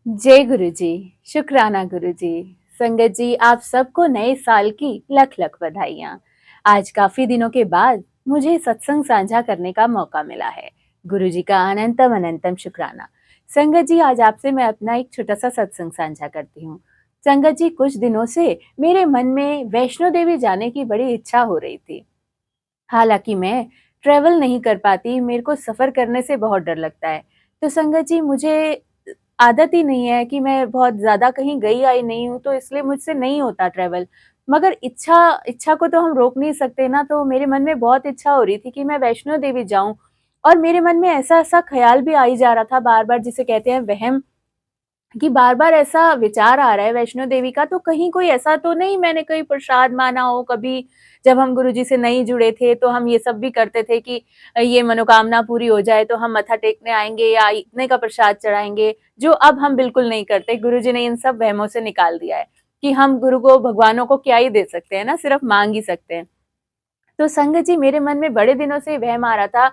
जय गुरु जी। शुक्राना गुरु जी। संगत जी, आप सबको नए साल की लख लख बधाइयाँ। आज काफी दिनों के बाद मुझे सत्संग साझा करने का मौका मिला है। गुरु जी का अनंतम अनंतम शुक्राना। संगत जी, आज आपसे मैं अपना एक छोटा सा सत्संग साझा करती हूँ। संगत जी, कुछ दिनों से मेरे मन में वैष्णो देवी जाने की बड़ी इच्छा हो रही थी। हालांकि मैं ट्रेवल नहीं कर पाती, मेरे को सफर करने से बहुत डर लगता है। तो संगत जी, मुझे आदत ही नहीं है कि मैं बहुत ज़्यादा कहीं गई आई नहीं हूँ, तो इसलिए मुझसे नहीं होता ट्रैवल। मगर इच्छा इच्छा को तो हम रोक नहीं सकते ना, तो मेरे मन में बहुत इच्छा हो रही थी कि मैं वैष्णो देवी जाऊँ। और मेरे मन में ऐसा-ऐसा ख़्याल भी आ ही जा रहा था बार-बार, जिसे कहते हैं वहम, कि बार-बार ऐसा विचार आ रहा है वैष्णो देवी का, तो कहीं कोई ऐसा तो नहीं मैंने कोई प्रसाद माना हो कभी। जब हम गुरुजी से नहीं जुड़े थे तो हम ये सब भी करते थे कि ये मनोकामना पूरी हो जाए तो हम मत्था टेकने आएँगे या इतने का प्रसाद चढ़ाएँगे, जो अब हम बिल्कुल नहीं करते। गुरुजी ने इन सब वहमों से निकाल दिया है कि हम गुरु को, भगवानों को क्या ही दे सकते हैं ना, सिर्फ माँग ही सकते हैं। तो संगत जी, मेरे मन में बड़े दिनों से वहम आ रहा था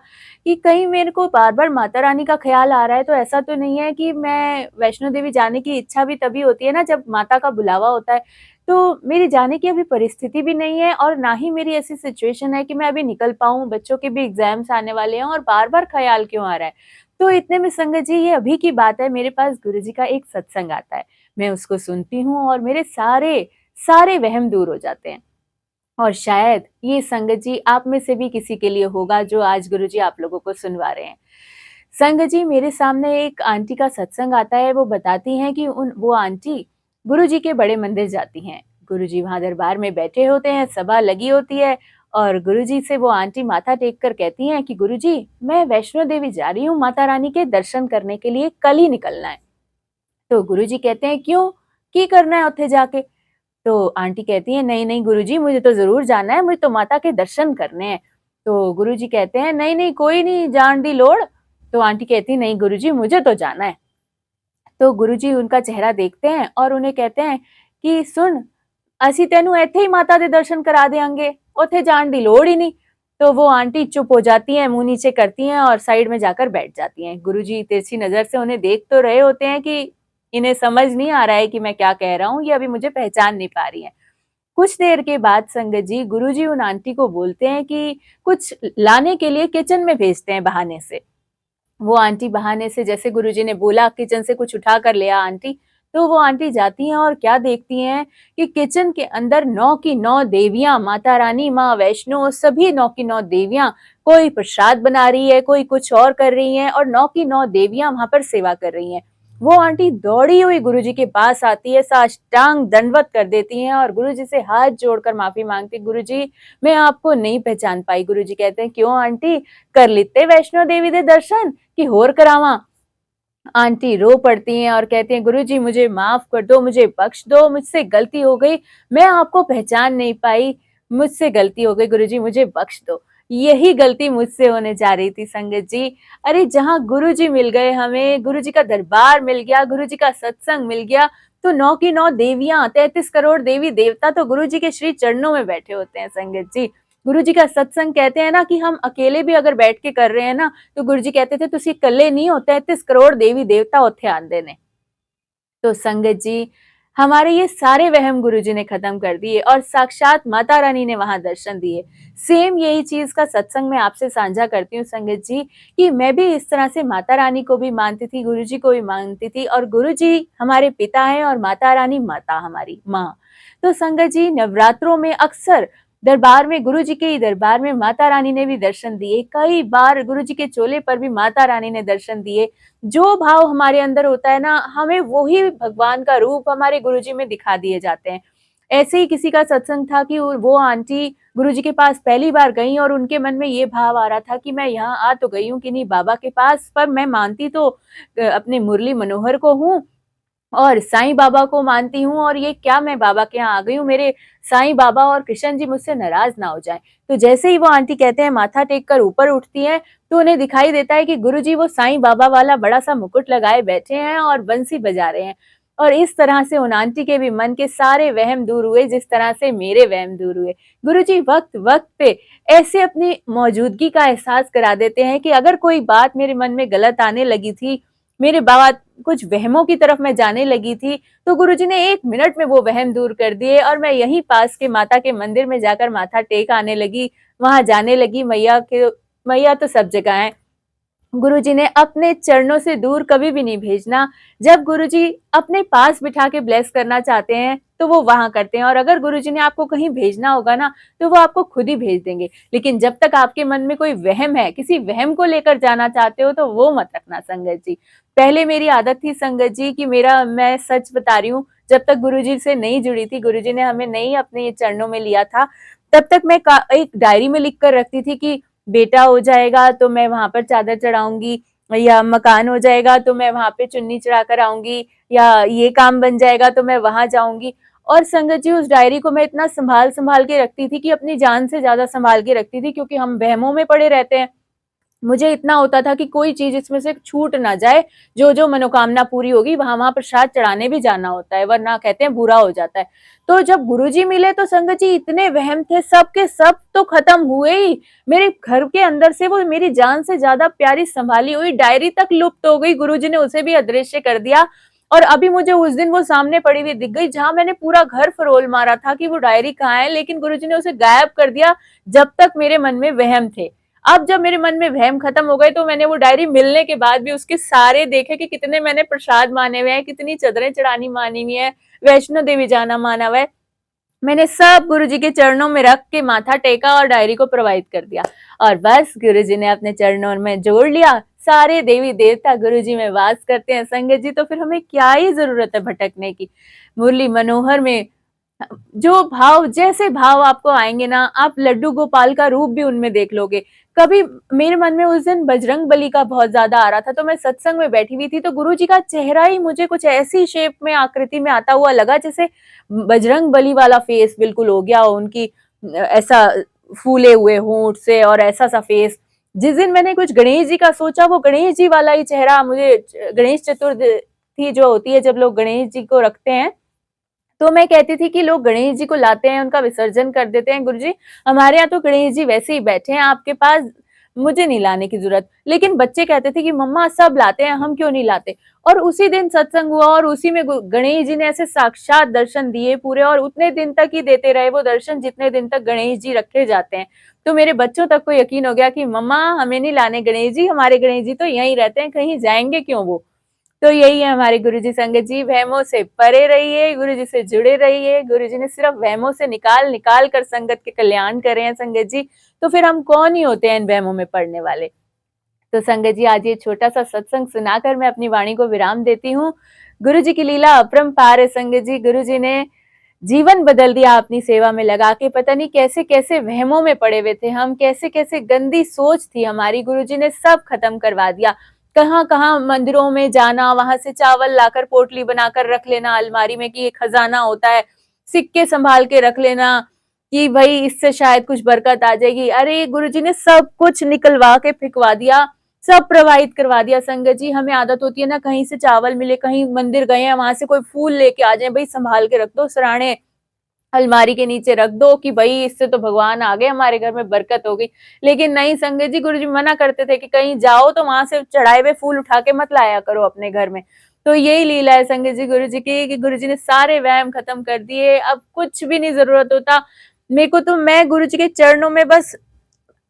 कि कहीं मेरे को बार-बार माता रानी का ख़्याल आ रहा है, तो ऐसा तो नहीं है कि मैं वैष्णो देवी जाने की इच्छा भी तभी होती है ना जब माता का बुलावा होता है। तो मेरी जाने की अभी परिस्थिति भी नहीं है और ना ही मेरी ऐसी सिचुएशन है कि मैं अभी निकल पाऊँ, बच्चों के भी एग्ज़ाम्स आने वाले हैं और बार-बार ख़्याल क्यों आ रहा है। तो इतने में संगत जी, ये अभी की बात है, मेरे पास गुरुजी का एक सत्संग आता है। मैं उसको सुनती हूँ और मेरे सारे वहम दूर हो जाते हैं। और शायद ये संगत जी आप में से भी किसी के लिए होगा जो आज गुरुजी आप लोगों को सुनवा रहे हैं। संगत जी, मेरे सामने एक आंटी का सत्संग आता है, वो बताती हैं कि उन वो आंटी गुरुजी के बड़े मंदिर जाती हैं। गुरुजी वहाँ दरबार में बैठे होते हैं, सभा लगी होती है और गुरुजी से वो आंटी माथा टेक कर कहती हैं कि गुरुजी, मैं वैष्णो देवी जा रही हूँ माता रानी के दर्शन करने के लिए, कल ही निकलना है। तो गुरुजी कहते हैं, क्यों? की करना है उत्थे जाके? तो आंटी कहती है, नहीं नहीं गुरुजी, मुझे तो जरूर जाना है, मुझे तो माता के दर्शन करने हैं। तो गुरुजी कहते हैं, नहीं नहीं कोई नहीं, जान दी लोड़। तो आंटी कहती है, नहीं गुरुजी, मुझे तो जाना है। तो गुरुजी उनका चेहरा देखते हैं और उन्हें कहते हैं कि सुन, ਅਸੀਂ ਤੈਨੂੰ ਇੱਥੇ ही माता के दर्शन करा देंगे, ਉੱਥੇ जान दी लोड़ ही नहीं। तो वो आंटी चुप हो जाती हैं, मुंह नीचे करती हैं और साइड में जाकर बैठ जाती हैं। गुरुजी तिरछी नजर से उन्हें देख तो रहे होते हैं कि इन्हें समझ नहीं आ रहा है कि मैं क्या कह रहा हूँ, ये अभी मुझे पहचान नहीं पा रही है। कुछ देर के बाद संगत जी, गुरुजी उन आंटी को बोलते हैं कि कुछ लाने के लिए किचन में भेजते हैं बहाने से। वो आंटी बहाने से, जैसे गुरुजी ने बोला किचन से कुछ उठा कर ले आ आंटी, तो वो आंटी जाती हैं और क्या देखती हैं कि किचन के अंदर 9 की 9 देवियां, माता रानी, माँ वैष्णो, सभी 9 की 9 देवियां, कोई प्रसाद बना रही है, कोई कुछ और कर रही हैं और 9 की 9 देवियां वहां पर सेवा कर रही हैं। वो आंटी दौड़ी हुई गुरुजी के पास आती है, साष्टांग दंडवत कर देती हैं और गुरुजी से हाथ जोड़कर माफी मांगती, गुरुजी मैं आपको नहीं पहचान पाई। गुरुजी कहते हैं, क्यों आंटी, कर लिते वैष्णो देवी दे दर्शन कि होर करावा? आंटी रो पड़ती हैं और कहती हैं, गुरुजी मुझे माफ कर दो, मुझे बख्श दो, मुझसे गलती हो गई, मैं आपको पहचान नहीं पाई, मुझसे गलती हो गई गुरुजी, मुझे बख्श दो। यही गलती मुझसे होने जा रही थी संगत जी। अरे जहाँ गुरुजी मिल गए हमें, गुरुजी का दरबार मिल गया, गुरुजी का सत्संग मिल गया, तो 9 की 9 देवियां, 33 करोड़ देवी देवता तो गुरुजी के श्री चरणों में बैठे होते हैं संगत जी। गुरुजी का सत्संग, कहते हैं ना कि हम अकेले भी अगर बैठ के कर रहे हैं ना, तो गुरुजी कहते थे तुसी कल्ले नहीं हो, 33 करोड़ देवी देवता उत्थे आंदे ने। तो संगत जी, हमारे ये सारे वहम गुरुजी ने खत्म कर दिए और साक्षात माता रानी ने वहां दर्शन दिए। सेम यही चीज का सत्संग मैं आपसे साझा करती हूँ संगत जी, कि मैं भी इस तरह से माता रानी को भी मानती थी, गुरुजी को भी मानती थी और गुरुजी हमारे पिता हैं और माता रानी माता हमारी माँ। तो संगत जी, नवरात्रों में अक्सर दरबार में, गुरुजी के दरबार में माता रानी ने भी दर्शन दिए, कई बार गुरुजी के चोले पर भी माता रानी ने दर्शन दिए। जो भाव हमारे अंदर होता है ना, हमें वही भगवान का रूप हमारे गुरुजी में दिखा दिए जाते हैं। ऐसे ही किसी का सत्संग था कि वो आंटी गुरुजी के पास पहली बार गई और उनके मन में ये भाव आ रहा था कि मैं यहाँ आ तो गई हूँ कि नहीं बाबा के पास, पर मैं मानती तो अपने मुरली मनोहर को हूँ और साईं बाबा को मानती हूँ, और ये क्या मैं बाबा के यहाँ आ गई हूँ, मेरे साईं बाबा और कृष्ण जी मुझसे नाराज ना हो जाएं। तो जैसे ही वो आंटी, कहते हैं, माथा टेक कर ऊपर उठती हैं, तो उन्हें दिखाई देता है कि गुरुजी वो साईं बाबा वाला बड़ा सा मुकुट लगाए बैठे हैं और बंसी बजा रहे हैं। और इस तरह से उन आंटी के भी मन के सारे वहम दूर हुए, जिस तरह से मेरे वहम दूर हुए। गुरुजी वक्त वक्त पे ऐसे अपनी मौजूदगी का एहसास करा देते हैं कि अगर कोई बात मेरे मन में गलत आने लगी थी, मेरे बाबा कुछ वहमों की तरफ मैं जाने लगी थी, तो गुरुजी ने 1 मिनट में वो वहम दूर कर दिए और मैं यहीं पास के माता के मंदिर में जाकर माथा टेक आने लगी, वहां जाने लगी। मैया तो सब जगह है। गुरुजी ने अपने चरणों से दूर कभी भी नहीं भेजना। जब गुरुजी अपने पास बिठा के ब्लेस करना चाहते हैं तो वो वहां करते हैं, और अगर गुरुजी ने आपको कहीं भेजना होगा ना तो वो आपको खुद ही भेज देंगे। लेकिन जब तक आपके मन में कोई वहम है, किसी वहम को लेकर जाना चाहते हो, तो वो मत रखना संगत जी। पहले मेरी आदत थी संगत जी कि मैं सच बता रही हूँ, जब तक गुरुजी से नहीं जुड़ी थी, गुरुजी ने हमें नहीं अपने चरणों में लिया था, तब तक मैं एक डायरी में लिख कर रखती थी कि बेटा हो जाएगा तो मैं वहां पर चादर चढ़ाऊंगी, या मकान हो जाएगा तो मैं वहां पे चुन्नी चढ़ा कर आऊंगी, या ये काम बन जाएगा तो मैं वहां जाऊंगी। और संगत जी, उस डायरी को मैं इतना संभाल संभाल के रखती थी कि अपनी जान से ज्यादा संभाल के रखती थी, क्योंकि हम वहमों में पड़े रहते हैं। मुझे इतना होता था कि कोई चीज इसमें से छूट ना जाए, जो जो मनोकामना पूरी होगी वहां वहां प्रसाद चढ़ाने भी जाना होता है, वरना कहते हैं बुरा हो जाता है। तो जब गुरुजी मिले तो संगत जी इतने वहम थे, सब के सब तो खत्म हुए ही। मेरे घर के अंदर से वो मेरी जान से ज्यादा प्यारी संभाली हुई डायरी तक लुप्त हो गई, गुरुजी ने उसे भी अदृश्य कर दिया। और अभी मुझे उस दिन वो सामने पड़ी हुई दिख गई, जहां मैंने पूरा घर फरोल मारा था कि वो डायरी कहाँ है, लेकिन गुरुजी ने उसे गायब कर दिया जब तक मेरे मन में वहम थे। अब जब मेरे मन में वहम खत्म हो गए तो मैंने वो डायरी मिलने के बाद भी उसके सारे देखे कि कितने मैंने प्रसाद माने हुए हैं, कितनी चदरें चढ़ानी मानी हुई है, वैष्णो देवी जाना माना हुआ है। मैंने सब गुरुजी के चरणों में रख के माथा टेका और डायरी को प्रवाहित कर दिया, और बस गुरुजी ने अपने चरणों में जोड़ लिया। सारे देवी देवता गुरुजी में वास करते हैं संगत जी, तो फिर हमें क्या ही जरूरत है भटकने की। मुरली मनोहर में जो भाव, जैसे भाव आपको आएंगे ना, आप लड्डू गोपाल का रूप भी उनमें देख लोगे। कभी मेरे मन में उस दिन बजरंग बली का बहुत ज्यादा आ रहा था, तो मैं सत्संग में बैठी हुई थी, तो गुरुजी का चेहरा ही मुझे कुछ ऐसी शेप में, आकृति में आता हुआ लगा जैसे बजरंग बली वाला फेस बिल्कुल हो गया उनकी, ऐसा फूले हुए होंठ से और ऐसा सा फेस। जिस दिन मैंने कुछ गणेश जी का सोचा, वो गणेश जी वाला ही चेहरा मुझे, गणेश चतुर्थी जो होती है जब लोग गणेश जी को रखते हैं, तो मैं कहती थी कि लोग गणेश जी को लाते हैं, उनका विसर्जन कर देते हैं। गुरुजी, हमारे यहाँ तो गणेश जी वैसे ही बैठे हैं आपके पास, मुझे नहीं लाने की जरूरत। लेकिन बच्चे कहते थे कि मम्मा सब लाते हैं, हम क्यों नहीं लाते। और उसी दिन सत्संग हुआ और उसी में गणेश जी ने ऐसे साक्षात दर्शन दिए पूरे, और उतने दिन तक ही देते रहे वो दर्शन जितने दिन तक गणेश जी रखे जाते हैं। तो मेरे बच्चों तक को यकीन हो गया कि मम्मा हमें नहीं लाने गणेश जी, हमारे गणेश जी तो यहीं रहते हैं, कहीं जाएंगे क्यों वो। तो यही है हमारे गुरुजी संगत जी, वहमों से परे रहिए, गुरुजी से जुड़े रहिए। गुरुजी ने सिर्फ वहमों से निकाल निकाल कर संगत के कल्याण करे हैं संगत जी, तो फिर हम कौन ही होते हैं इन वहमों में पड़ने वाले। तो संगत जी, आज ये छोटा सा सत्संग सुनाकर मैं अपनी वाणी को विराम देती हूँ। गुरुजी की लीला अपरंपार है संगत जी। गुरुजी ने जीवन बदल दिया अपनी सेवा में लगा के। पता नहीं कैसे कैसे वहमों में पड़े हुए थे हम, कैसे कैसे गंदी सोच थी हमारी, गुरुजी ने सब खत्म करवा दिया। कहाँ कहाँ मंदिरों में जाना, वहां से चावल लाकर पोटली बनाकर रख लेना अलमारी में कि ये खजाना होता है, सिक्के संभाल के रख लेना कि भाई इससे शायद कुछ बरकत आ जाएगी। अरे गुरुजी ने सब कुछ निकलवा के फेंकवा दिया, सब प्रवाहित करवा दिया संगत जी। हमें आदत होती है ना, कहीं से चावल मिले, कहीं मंदिर गए हैं वहां से कोई फूल लेके आ जाए, भाई संभाल के रख दो, सराहने अलमारी के नीचे रख दो कि भाई इससे तो भगवान आ गए, हमारे घर में बरकत हो गई। लेकिन नहीं संगत जी, गुरुजी मना करते थे कि कहीं जाओ तो वहां से चढ़ाए हुए फूल उठा के मत लाया करो अपने घर में। तो यही लीला है संगत जी गुरुजी की, कि गुरुजी ने सारे वहम खत्म कर दिए, अब कुछ भी नहीं जरूरत होता मेरे को। तो मैं गुरुजी के चरणों में बस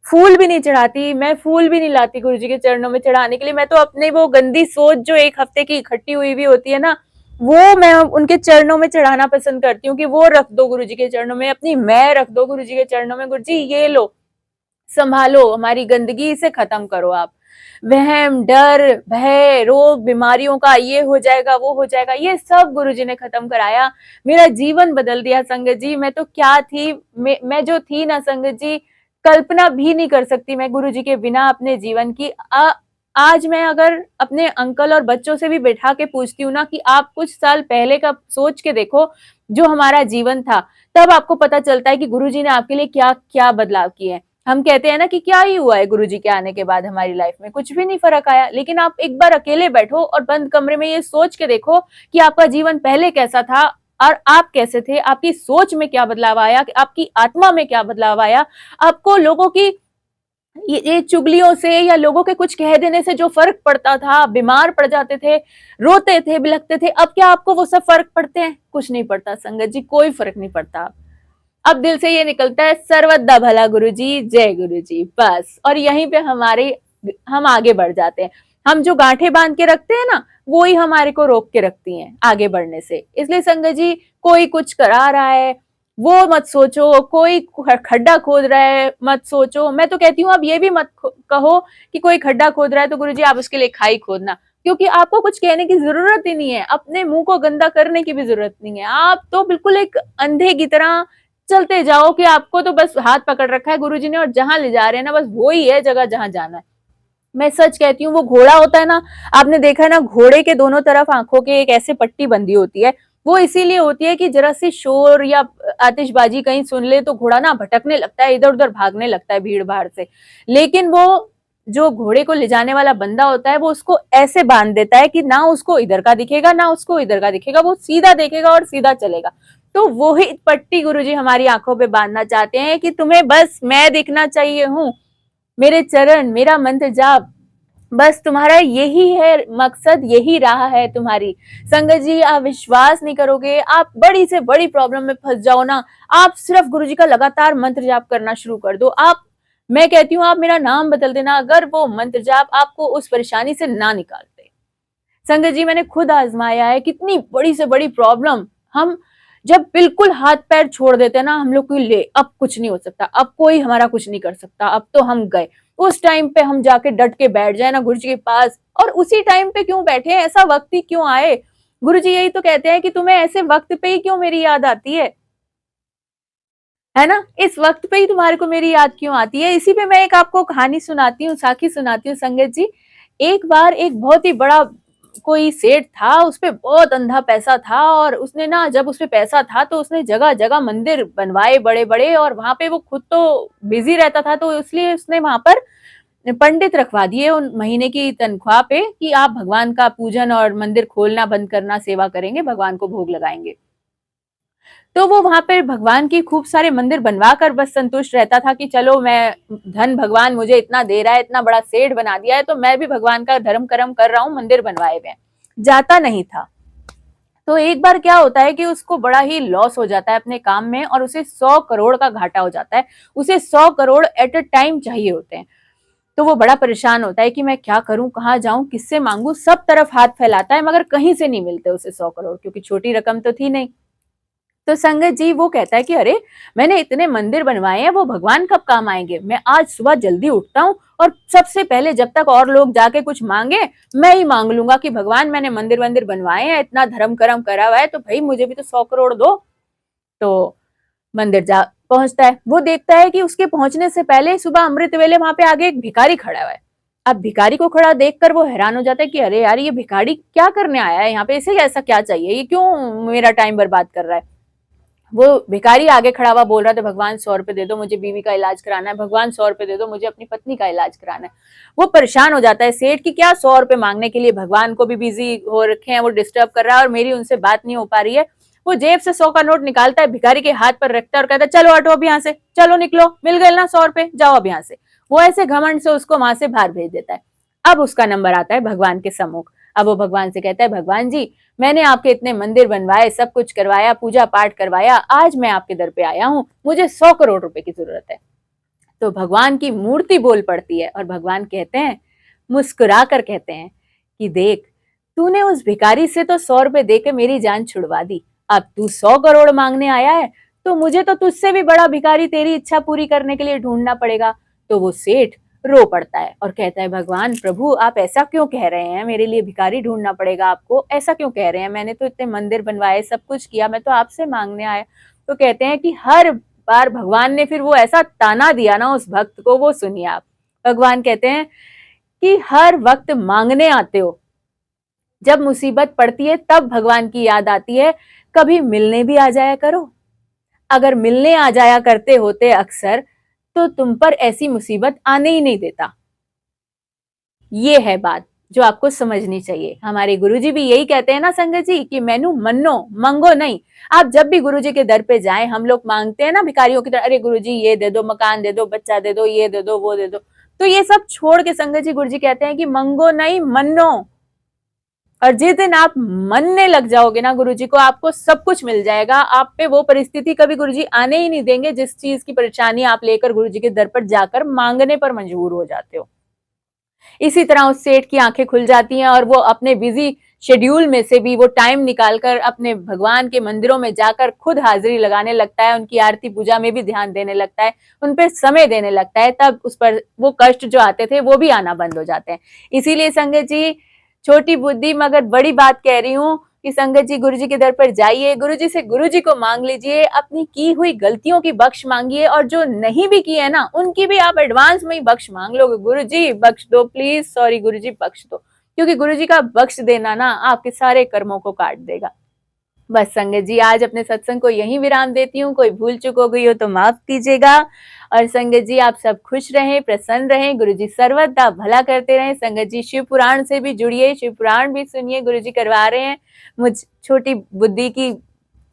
फूल भी नहीं चढ़ाती, मैं फूल भी नहीं लाती गुरुजी के चरणों में चढ़ाने के लिए। मैं तो अपने वो गंदी सोच जो 1 हफ्ते की इकट्ठी हुई भी होती है ना, वो मैं उनके चरणों में चढ़ाना पसंद करती हूँ कि वो रख दो गुरुजी के चरणों में, अपनी मैं रख दो गुरुजी के चरणों में। गुरुजी ये लो, संभालो, हमारी गंदगी से खत्म करो आप। वहम, डर, भय, रोग, बीमारियों का ये हो जाएगा वो हो जाएगा, ये सब गुरुजी ने खत्म कराया। मेरा जीवन बदल दिया संगत जी। मैं तो क्या थी, मैं जो थी ना संगत जी, कल्पना भी नहीं कर सकती मैं गुरुजी के बिना अपने जीवन की। आज मैं अगर अपने अंकल और बच्चों से भी बैठा के पूछती हूँ ना कि आप कुछ साल पहले का सोच के देखो जो हमारा जीवन था, तब आपको पता चलता है कि गुरुजी ने आपके लिए क्या क्या बदलाव किए हैं। हम कहते हैं ना कि क्या ही हुआ है गुरुजी के आने के बाद हमारी लाइफ में, कुछ भी नहीं फर्क आया। लेकिन आप एक बार अकेले बैठो और बंद कमरे में ये सोच के देखो कि आपका जीवन पहले कैसा था और आप कैसे थे, आपकी सोच में क्या बदलाव आया, आपकी आत्मा में क्या बदलाव आया, आपको लोगों की ये चुगलियों से या लोगों के कुछ कह देने से जो फर्क पड़ता था, बीमार पड़ जाते थे, रोते थे, बिलखते थे, अब क्या आपको वो सब फर्क पड़ते हैं? कुछ नहीं पड़ता संगत जी, कोई फर्क नहीं पड़ता। अब दिल से ये निकलता है सर्वदा भला गुरुजी, जय गुरुजी, बस। और यहीं पे हम आगे बढ़ जाते हैं। हम जो गांठें बांध के रखते हैं ना, वो ही हमारे को रोक के रखती हैं आगे बढ़ने से। इसलिए संगत जी, कोई कुछ करा रहा है वो मत सोचो, कोई खड्डा खोद रहा है मत सोचो। मैं तो कहती हूँ अब ये भी मत कहो कि कोई खड्डा खोद रहा है तो गुरुजी आप उसके लिए खाई खोदना, क्योंकि आपको कुछ कहने की जरूरत ही नहीं है, अपने मुंह को गंदा करने की भी जरूरत नहीं है। आप तो बिल्कुल एक अंधे की तरह चलते जाओ कि आपको तो बस हाथ पकड़ रखा है गुरुजी ने और जहां ले जा रहे हैं ना, बस वो ही है जगह जहां जाना है। मैं सच कहती हूँ, वो घोड़ा होता है ना, आपने देखा है ना, घोड़े के दोनों तरफ आंखों के एक ऐसे पट्टी बंधी होती है। वो इसीलिए होती है कि जरा सी शोर या आतिशबाजी कहीं सुन ले तो घोड़ा ना भटकने लगता है, इधर उधर भागने लगता है भीड़ भाड़ से। लेकिन वो जो घोड़े को ले जाने वाला बंदा होता है वो उसको ऐसे बांध देता है कि ना उसको इधर का दिखेगा ना उसको इधर का दिखेगा, वो सीधा देखेगा और सीधा चलेगा। तो वो ही पट्टी गुरुजी हमारी आंखों पे बांधना चाहते हैं कि तुम्हें बस मैं दिखना चाहिए हूँ, मेरे चरण, मेरा मंत्र जाप, बस तुम्हारा यही है मकसद, यही राह है तुम्हारी। संगत जी, आप विश्वास नहीं करोगे, आप बड़ी से बड़ी प्रॉब्लम में फंस जाओ ना, आप सिर्फ गुरुजी का लगातार मंत्र जाप करना शुरू कर दो। आप, मैं कहती हूँ आप मेरा नाम बदल देना अगर वो मंत्र जाप आपको उस परेशानी से ना निकालते। संगत जी, मैंने खुद आजमाया है, कितनी बड़ी से बड़ी प्रॉब्लम हम जब बिल्कुल हाथ पैर छोड़ देते हैं ना, हम लोग को ले अब कुछ नहीं हो सकता, अब कोई हमारा कुछ नहीं कर सकता, अब तो हम गए, उस टाइम पे हम जाके डट के बैठ जाए ना गुरु जी के पास। और उसी टाइम पे क्यों बैठे, ऐसा वक्त ही क्यों आए? गुरु जी यही तो कहते हैं कि तुम्हें ऐसे वक्त पे ही क्यों मेरी याद आती है ना, इस वक्त पे ही तुम्हारे को मेरी याद क्यों आती है? इसी पे मैं एक आपको कहानी सुनाती हूँ, साखी सुनाती हूँ संगत जी। एक बार एक बहुत ही बड़ा कोई सेठ था, उसपे बहुत अंधा पैसा था, और उसने ना, जब उसपे पैसा था तो उसने जगह जगह मंदिर बनवाए बड़े बड़े, और वहां पे वो खुद तो बिजी रहता था, तो इसलिए उसने वहां पर पंडित रखवा दिए उन महीने की तनख्वाह पे कि आप भगवान का पूजन और मंदिर खोलना बंद करना, सेवा करेंगे, भगवान को भोग लगाएंगे। तो वो वहां पर भगवान की खूब सारे मंदिर बनवा कर बस संतुष्ट रहता था कि चलो, मैं धन भगवान मुझे इतना दे रहा है, इतना बड़ा सेठ बना दिया है, तो मैं भी भगवान का धर्म कर्म कर रहा हूँ, मंदिर बनवाए हुए हैं। जाता नहीं था। तो एक बार क्या होता है कि उसको बड़ा ही लॉस हो जाता है अपने काम में, और उसे 100 करोड़ का घाटा हो जाता है। उसे 100 करोड़ एट अ टाइम चाहिए होते हैं। तो वो बड़ा परेशान होता है कि मैं क्या करूं, कहाँ जाऊं, किससे मांगू, सब तरफ हाथ फैलाता है मगर कहीं से नहीं मिलते उसे 100 करोड़, क्योंकि छोटी रकम तो थी नहीं। तो संगत जी वो कहता है कि अरे, मैंने इतने मंदिर बनवाए हैं, वो भगवान कब काम आएंगे? मैं आज सुबह जल्दी उठता हूँ और सबसे पहले जब तक और लोग जाके कुछ मांगे, मैं ही मांग लूंगा कि भगवान मैंने मंदिर वंदिर बनवाए हैं, इतना धर्म कर्म करा हुआ है, तो भाई मुझे भी तो 100 करोड़ दो। तो मंदिर जा पहुंचता है, वो देखता है कि उसके पहुंचने से पहले सुबह अमृत वेले वहां पे आगे एक भिखारी खड़ा हुआ है। अब भिखारी को खड़ा देखकर वो हैरान हो जाता है कि अरे यार, ये भिखारी क्या करने आया है यहाँ पे, इसे ऐसा क्या चाहिए, ये क्यों मेरा टाइम बर्बाद कर रहा है? वो भिखारी आगे खड़ा हुआ बोल रहा था, भगवान 100 रुपए दे दो, मुझे बीवी का इलाज कराना है, भगवान 100 रुपए दे दो, मुझे अपनी पत्नी का इलाज कराना है। वो परेशान हो जाता है सेठ की, क्या 100 रुपए मांगने के लिए, भगवान को भी बिजी हो रखे हैं, वो डिस्टर्ब कर रहा है और मेरी उनसे बात नहीं हो पा रही है। वो जेब से 100 का नोट निकालता है, भिखारी के हाथ पर रखता है और कहता है चलो हटो अब यहाँ से, चलो निकलो, मिल गए ना 100 रुपए, जाओ अब यहाँ से। वो ऐसे घमंड से उसको वहां से बाहर भेज देता है। अब उसका नंबर आता है भगवान के सम्मुख। अब वो भगवान से कहता है, भगवान जी, मैंने आपके इतने मंदिर बनवाए, सब कुछ करवाया, पूजा पाठ करवाया, आज मैं आपके दर पे आया हूँ, मुझे 100 करोड़ रुपए की जरूरत है। तो भगवान की मूर्ति बोल पड़ती है और भगवान कहते हैं, मुस्कुरा कर कहते हैं कि देख, तूने उस भिखारी से तो 100 रुपए देकर मेरी जान छुड़वा दी, अब तू 100 करोड़ मांगने आया है, तो मुझे तो तुझसे भी बड़ा भिखारी तेरी इच्छा पूरी करने के लिए ढूंढना पड़ेगा। तो वो सेठ रो पड़ता है और कहता है, भगवान प्रभु, आप ऐसा क्यों कह रहे हैं, मेरे लिए भिखारी ढूंढना पड़ेगा आपको, ऐसा क्यों कह रहे हैं, मैंने तो इतने मंदिर बनवाए, सब कुछ किया, मैं तो आपसे मांगने आया। तो कहते हैं कि हर बार भगवान ने फिर वो ऐसा ताना दिया ना उस भक्त को, वो सुनिए आप। भगवान कहते हैं कि हर वक्त मांगने आते हो, जब मुसीबत पड़ती है तब भगवान की याद आती है, कभी मिलने भी आ जाया करो। अगर मिलने आ जाया करते होते अक्सर, तो तुम पर ऐसी मुसीबत आने ही नहीं देता। ये है बात जो आपको समझनी चाहिए। हमारे गुरुजी भी यही कहते हैं ना संगत जी, कि मैनू मन्नो, मंगो नहीं। आप जब भी गुरुजी के दर पे जाएं, हम लोग मांगते हैं ना भिखारियों की तरह, अरे गुरुजी ये दे दो, मकान दे दो, बच्चा दे दो, ये दे दो, वो दे दो। तो ये सब छोड़ के संगत जी गुरु जी कहते हैं कि मंगो नहीं मन्नो। और जिस दिन आप मनने लग जाओगे ना गुरु जी को, आपको सब कुछ मिल जाएगा। आप पे वो परिस्थिति कभी गुरु जी आने ही नहीं देंगे जिस चीज की परेशानी आप लेकर गुरु जी के दर पर जाकर मांगने पर मजबूर हो जाते हो। इसी तरह उस सेठ की आंखें खुल जाती हैं और वो अपने बिजी शेड्यूल में से भी वो टाइम निकालकर अपने भगवान के मंदिरों में जाकर खुद हाजिरी लगाने लगता है, उनकी आरती पूजा में भी ध्यान देने लगता है, उन पर समय देने लगता है। तब उस पर वो कष्ट जो आते थे वो भी आना बंद हो जाते हैं। इसीलिए संगत जी, छोटी बुद्धि मगर बड़ी बात कह रही हूँ कि संगत जी गुरु जी के दर पर जाइए, गुरु जी से गुरु जी को मांग लीजिए, अपनी की हुई गलतियों की बख्श मांगिए, और जो नहीं भी की है ना उनकी भी आप एडवांस में ही बख्श मांग लोगे। गुरु जी बख्श दो प्लीज, सॉरी गुरु जी बख्श दो, क्योंकि गुरु जी का बख्श देना ना आपके सारे कर्मों को काट देगा। बस संगत जी, आज अपने सत्संग को यहीं विराम देती हूँ। कोई भूल चूक हो गई हो तो माफ कीजिएगा। और संगत जी, आप सब खुश रहें, प्रसन्न रहें, गुरु जी सर्वदा भला करते रहें। संगत जी, शिव पुराण से भी जुड़िए, शिव पुराण भी सुनिए, गुरु जी करवा रहे हैं मुझ छोटी बुद्धि की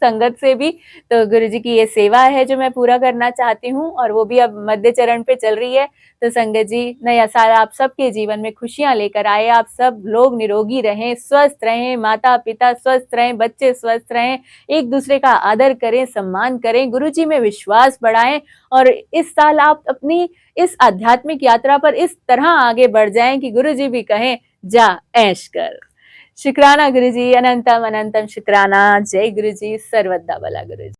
संगत से भी। तो गुरु जी की ये सेवा है जो मैं पूरा करना चाहती हूँ, और वो भी अब मध्य चरण पे चल रही है। तो संगत जी, नया साल आप सबके जीवन में खुशियां लेकर आए, आप सब लोग निरोगी रहें, स्वस्थ रहें, माता पिता स्वस्थ रहें, बच्चे स्वस्थ रहें, एक दूसरे का आदर करें, सम्मान करें, गुरु जी में विश्वास बढ़ाएं, और इस साल आप अपनी इस आध्यात्मिक यात्रा पर इस तरह आगे बढ़ जाएं कि गुरु जी भी कहें जा ऐश कर। शुक्राना गुरु जी, अनंतम अनंतम शुक्राना। जय गुरु जी, सर्वदा भला गुरु जी।